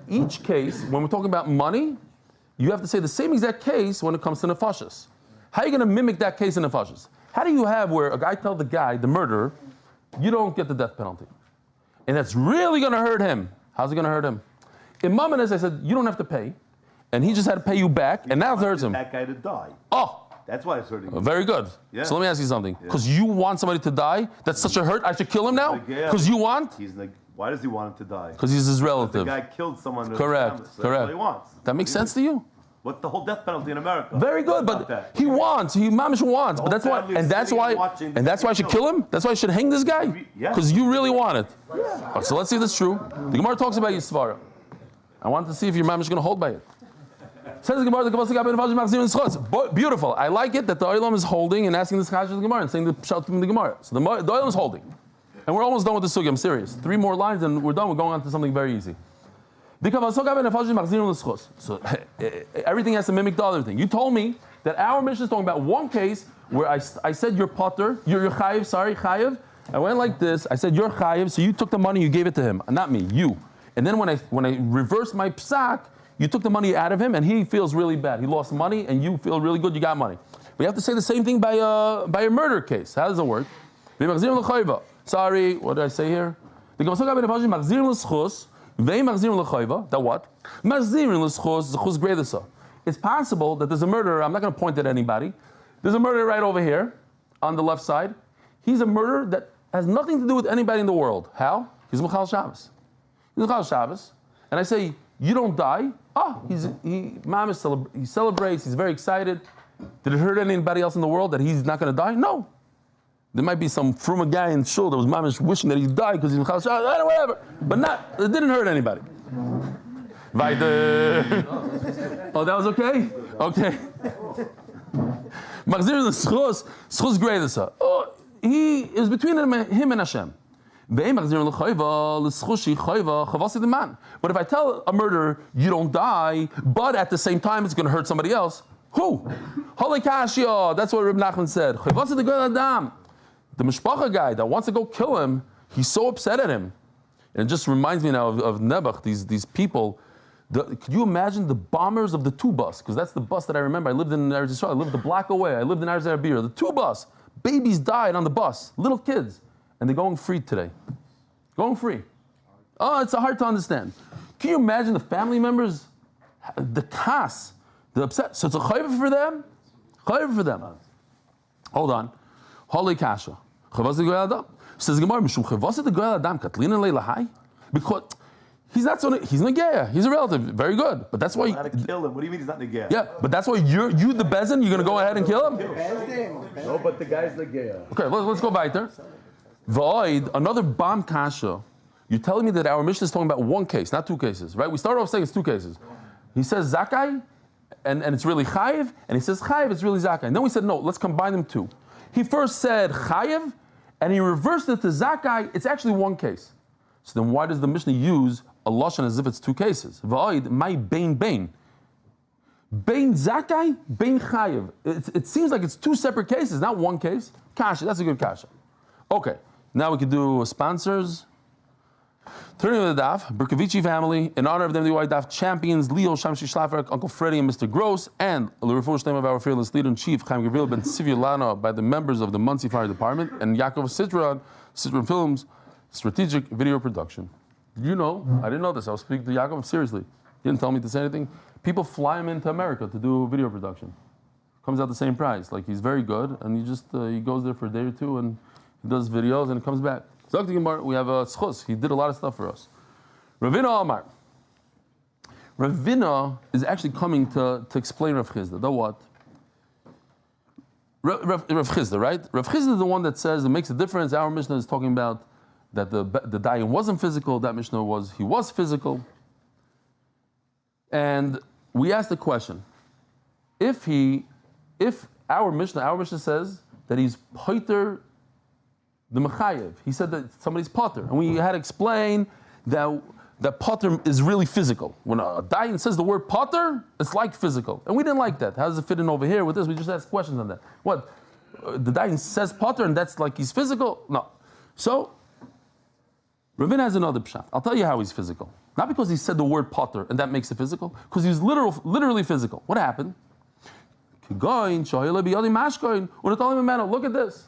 each case, when we're talking about money, you have to say the same exact case when it comes to nefashos. How are you going to mimic that case in nefashos? How do you have where a guy tells the guy, the murderer, you don't get the death penalty? And that's really going to hurt him. How's it going to hurt him? In Mamonis, I said, you don't have to pay. And he just had to pay you back, and now it hurts him. That guy to die. Oh! That's why it's hurting him. Very good. Yeah. So let me ask you something. Because you want somebody to die? That's such a hurt? I should kill him now? Because you want? He's like, why does he want him to die? Because he's his relative. The guy killed someone. Correct. So that's Correct. what he wants. That makes sense to you? What's the whole death penalty in America? Very good, but he wants. Mamish wants. But that's why, and that's why I should kill him. That's why I should hang this guy. Because you really want it. Yeah. So let's see if that's true. The Gemara talks about Yisvara. I want to see if your mamish is going to hold by it. Says the Gemara, beautiful. I like it that the Olam is holding and asking this question of the Gemara and saying the pshat from the Gemara. So the Olam is holding, and we're almost done with the sugi. I'm serious. 3 more lines and we're done. We're going on to something very easy. So everything has to mimic the other thing. You told me that our mission is talking about one case where I said you're potter, you're chayiv, chayiv. I went like this. I said you're chayiv, so you took the money, you gave it to him, not me, you. And then when I reversed my psak, you took the money out of him, and he feels really bad. He lost money, and you feel really good. You got money. But you have to say the same thing by a murder case. How does it work? Sorry, what did I say here? That what? It's possible that there's a murderer. I'm not going to point at anybody. There's a murderer right over here on the left side. He's a murderer that has nothing to do with anybody in the world. How? He's Mechal Shabbos. He's Mechal Shabbos. And I say, you don't die. He celebrates. He's very excited. Did it hurt anybody else in the world that he's not going to die? No. There might be some fruma guy in shul that was mamish wishing that he died because he's in chal shah, whatever. But it didn't hurt anybody. Weiter. Oh, that was okay? Okay. Machzir the zechus greatest. Oh, it was between him and Hashem. But if I tell a murderer, you don't die, but at the same time it's going to hurt somebody else, who? Holy Kashia, that's what Reb Nachman said. The mishpacha guy that wants to go kill him, he's so upset at him. And it just reminds me now of Nebuch, these people. Could you imagine the bombers of the 2 bus? Because that's the bus that I remember. I lived in Eretz Yisrael. I lived a block away. I lived in Eretz Yisrael. The 2 bus. Babies died on the bus. Little kids. And they're going free today. Going free. Oh, it's hard to understand. Can you imagine the family members? The kas. The upset. So it's a chayv for them? Chayv for them. Hold on. Holy kasha. Chavas de goyal adam. Says Gemara, Mishum chavas de goyal adam katlina leilahai? Because he's not so, he's negeya. He's a relative. Very good. But that's why you gotta kill him. What do you mean he's not negeya? Yeah, but that's why you the bezin, you're gonna go ahead and kill him? No, but the guy's negeya. Okay, let's go weiter. V'oid, another bomb kasha. You're telling me that our mission is talking about 1 case, not 2 cases, right? We started off saying it's 2 cases. He says zakai, and it's really chayiv, and he says chayiv, it's really zakai. And then we said, no, let's combine them 2. He first said chayiv, and he reversed it to zakai, it's actually 1 case. So then why does the Mishnah use a lashon as if it's 2 cases? V'oid, my bain. Bain zakai, bain chayiv. It seems like it's 2 separate cases, not 1 case. Kasha, that's a good kasha. Okay, now we can do sponsors. Turning to the Daf, Berkovici family, in honor of the MDY Daf champions, Leo Shamshi Shlafrak, Uncle Freddie and Mr. Gross, and the Refuah Shlema of our fearless leader in chief, Chaim Gabriel Ben Sivyulana, by the members of the Muncie Fire Department, and Yaakov Sidron Films, Strategic Video Production. You know, I didn't know this. I was speaking to Yaakov seriously. He didn't tell me to say anything. People fly him into America to do video production. Comes out the same price. Like, he's very good, and he goes there for a day or 2, and he does videos, and he comes back. We have a zechus. He did a lot of stuff for us. Ravina Amar. Ravina is actually coming to explain Rav Chizda. The what? Rav Chizda, right? Rav Chizda is the one that says it makes a difference. Our Mishnah is talking about that the dying wasn't physical. That Mishnah he was physical. And we asked the question: if our Mishnah says that he's poiter the mechayev, he said that somebody's potter, and we had to explain that potter is really physical. When a dayan says the word potter, it's like physical, and we didn't like that. How does it fit in over here with this? We just asked questions on that. What the dayan says potter, and that's like he's physical? No. So Ravina has another pshat. I'll tell you how he's physical. Not because he said the word potter and that makes it physical, because he's literally physical. What happened? Look at this.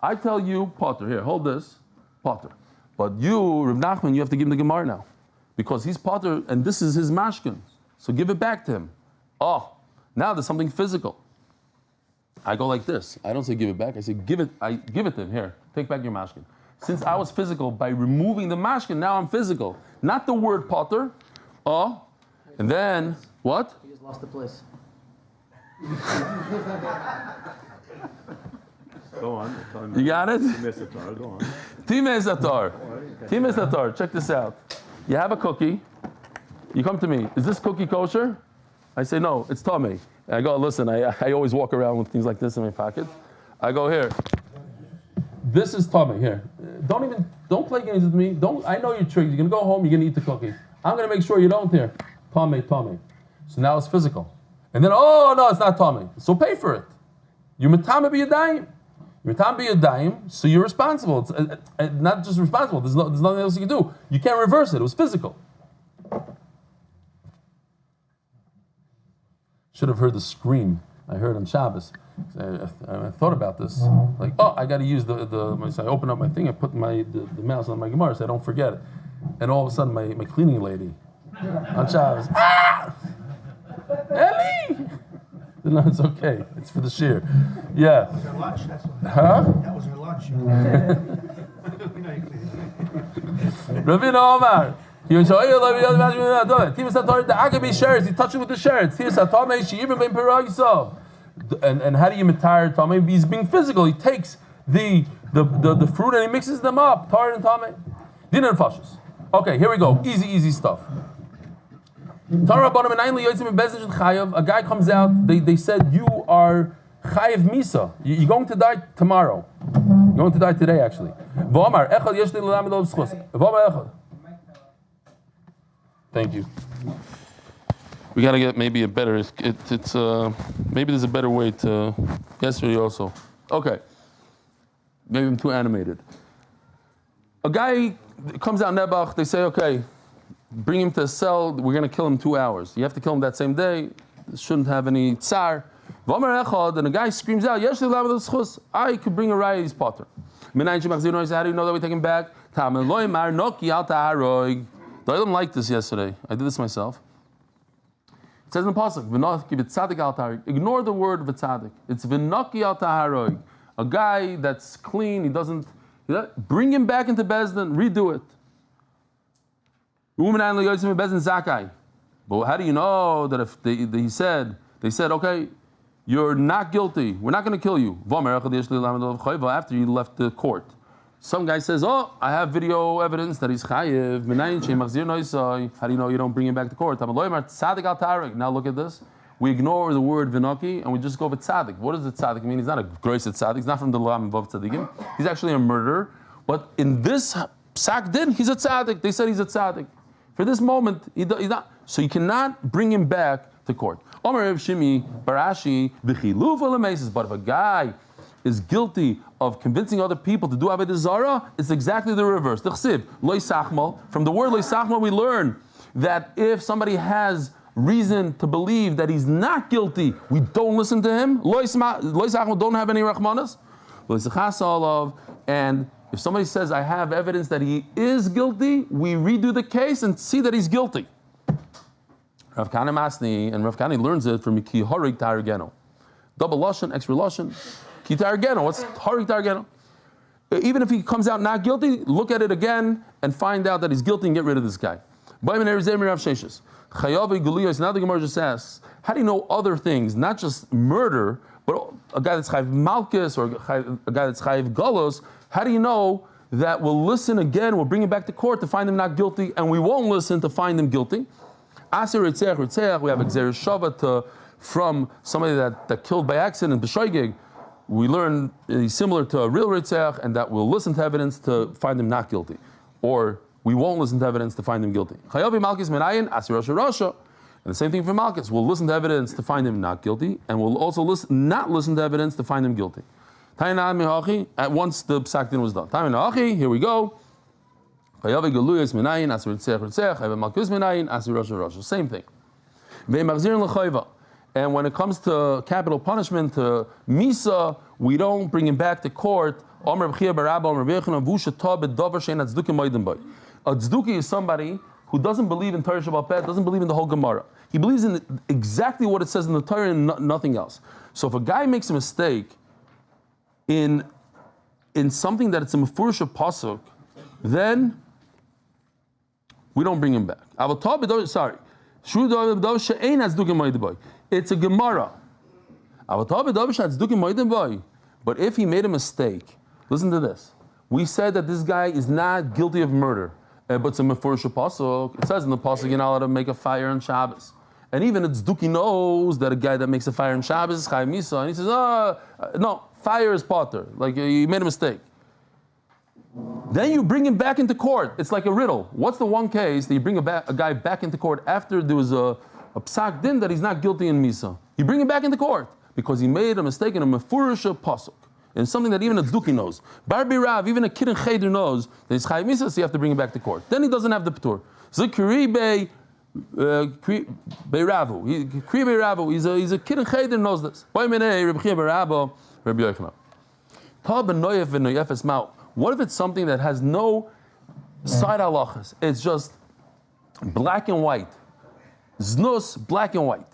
I tell you, Potter, here, hold this, Potter. But you, Reb Nachman, you have to give him the Gemara now. Because he's Potter, and this is his mashkin. So give it back to him. Oh, now there's something physical. I go like this. I don't say give it back. I say give it to him. Here, take back your mashkin. Since I was physical, by removing the mashkin, now I'm physical. Not the word Potter. Oh, and then, what? You just lost the place. Go on. You got it? Go on. Times Atar. Check this out. You have a cookie. You come to me. Is this cookie kosher? I say, no, it's tummy. I go, listen, I always walk around with things like this in my pocket. I go, here. This is tummy. Here. Don't play games with me. I know you're tricked. You're going to go home, you're going to eat the cookie. I'm going to make sure you don't here. Tummy. So now it's physical. And then, oh, no, it's not tummy. So pay for it. You're metame b'yadayim. So you're responsible. It's not just responsible. There's nothing else you can do. You can't reverse it. It was physical. Should have heard the scream I heard on Shabbos. I thought about this. Like, I got to use so I open up my thing. I put the mouse on my Gemara so I don't forget it. And all of a sudden, my cleaning lady on Shabbos. Eli! No, it's okay. It's for the shear. Yeah. That was her lunch. That's why. Huh? That was her lunch. Ravina Omar. He touched it with the sherets. And how do you matar Tomei? He's being physical. He takes the fruit and he mixes them up. Tar and Tomei. Din and Fashis. Okay, here we go. Easy stuff. A guy comes out, they said, you are Chayev Misa. You're going to die tomorrow. You're going to die today, actually. Thank you. We got to get maybe a better, maybe there's a better way to, yesterday also. Okay. Maybe I'm too animated. A guy comes out Nebuch, they say, okay, bring him to a cell, we're going to kill him 2 hours. You have to kill him that same day. Shouldn't have any tsar. And the guy screams out, zechus. I could bring a raya, he's potter. How do you know that we take him back? I don't like this yesterday. I did this myself. It says in the pasuk, ignore the word v'tzadik. It's v'noki al taharoig. A guy that's clean, he doesn't, bring him back into Bezdin, redo it. But how do you know that if they said, okay, you're not guilty, we're not going to kill you. After you left the court. Some guy says, oh, I have video evidence that he's chayiv. How do you know you don't bring him back to court? Now look at this. We ignore the word v'naki and we just go with tzaddik. What does the tzaddik mean? He's not a gross tzaddik. He's not from the Lam above tzaddikim. He's actually a murderer. But in this psak din, he's a tzaddik. They said he's a tzaddik. For this moment, he's not. So you cannot bring him back to court. But if a guy is guilty of convincing other people to do avodah zara, it's exactly the reverse. From the word lo sachmal, we learn that if somebody has reason to believe that he's not guilty, we don't listen to him. Lo sachmal don't have any rachmanas. And if somebody says, I have evidence that he is guilty, we redo the case and see that he's guilty. Rav Kana Masni, and Rav Kana learns it from Ki Harig Targeno. Double Lashon, extra Lashon. Ki Targeno, what's Harig Targeno? Even if he comes out not guilty, look at it again and find out that he's guilty and get rid of this guy. Now the Gemara just asks, how do you know other things, not just murder, but a guy that's chayiv malchus or a guy that's chayiv galos? How do you know that we'll listen again, we'll bring him back to court to find him not guilty, and we won't listen to find him guilty? Asir Ritzech, we have Exer Shava from somebody that killed by accident, B'shoigig. We learn he's similar to a real Ritzech, and that we'll listen to evidence to find him not guilty. Or we won't listen to evidence to find him guilty. Chayavi Malchus Menayin, Asir Rasha. And the same thing for Malchus. We'll listen to evidence to find him not guilty, and we'll also not listen to evidence to find him guilty. At once the psak din was done. Here we go. Same thing. And when it comes to capital punishment, to Misa, we don't bring him back to court. A tzduki is somebody who doesn't believe in Torah Shabbat Peh, doesn't believe in the whole Gemara. He believes in exactly what it says in the Torah and nothing else. So if a guy makes a mistake in something that it's a mefurish pasuk, then we don't bring him back. Sorry. It's a Gemara. But if he made a mistake, listen to this. We said that this guy is not guilty of murder, but it's a mefurish pasuk. It says in the pasuk you're not allowed to make a fire on Shabbos. And even a tzduki knows that a guy that makes a fire on Shabbos is chayav misa, and he says, no, fire is potter. Like you made a mistake. Then you bring him back into court. It's like a riddle. What's the one case that you bring a guy back into court after there was a psak din that he's not guilty in misa? You bring him back into court because he made a mistake in a mefurish pasuk, in something that even a tzduki knows. Barbi Rav, even a kid in cheder knows that he's chayav misa, so you have to bring him back to court. Then he doesn't have the p'tur. Zechariah Beiravu. He's a kid in cheder knows this. What if it's something that has no side halachas? It's just black and white. Znus, black and white.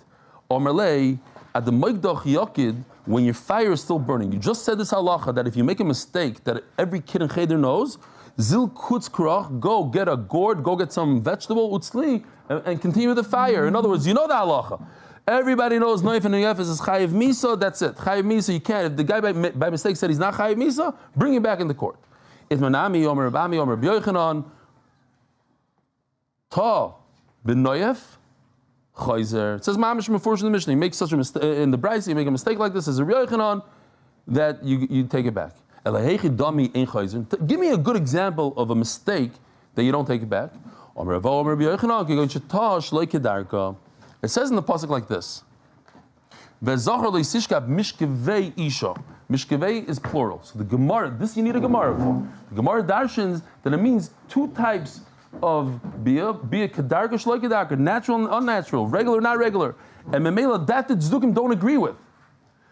Omerlei, at the Moikdach Yokid, when your fire is still burning, you just said this halacha that if you make a mistake that every kid in cheder knows, Zil kutz krach, go get a gourd, go get some vegetable, utzli, and continue the fire. In other words, you know the halacha. Everybody knows Noif and Yaffa is chayiv misa, that's it. Chayiv misa, you can't. If the guy by mistake said he's not chayiv misa, bring him back in the court. Itmanami, Omer Rabami, Omer B'yochanan, Ta, bin Noif, Chayzer. It says, Ma'amish Mefurish in the Mishnah, you make such a mistake, in the Bryce, you make a mistake like this, as a B'yochanan, that you take it back. Give me a good example of a mistake that you don't take it back. It says in the pasuk like this. Mishkevei is plural. So the Gemara, this you need a Gemara for. The Gemara darshans that it means two types of bia kedarka, shloi kedarka, natural and unnatural, regular, not regular. And memela that the tzdukim don't agree with.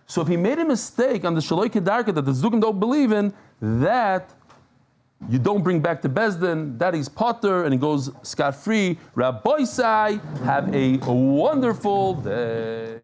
So if he made a mistake on the shaloi kedarka that the tzdukim don't believe in, that you don't bring back to Bezdin, that he's potter and he goes scot-free. Rabbi Sai, have a wonderful day.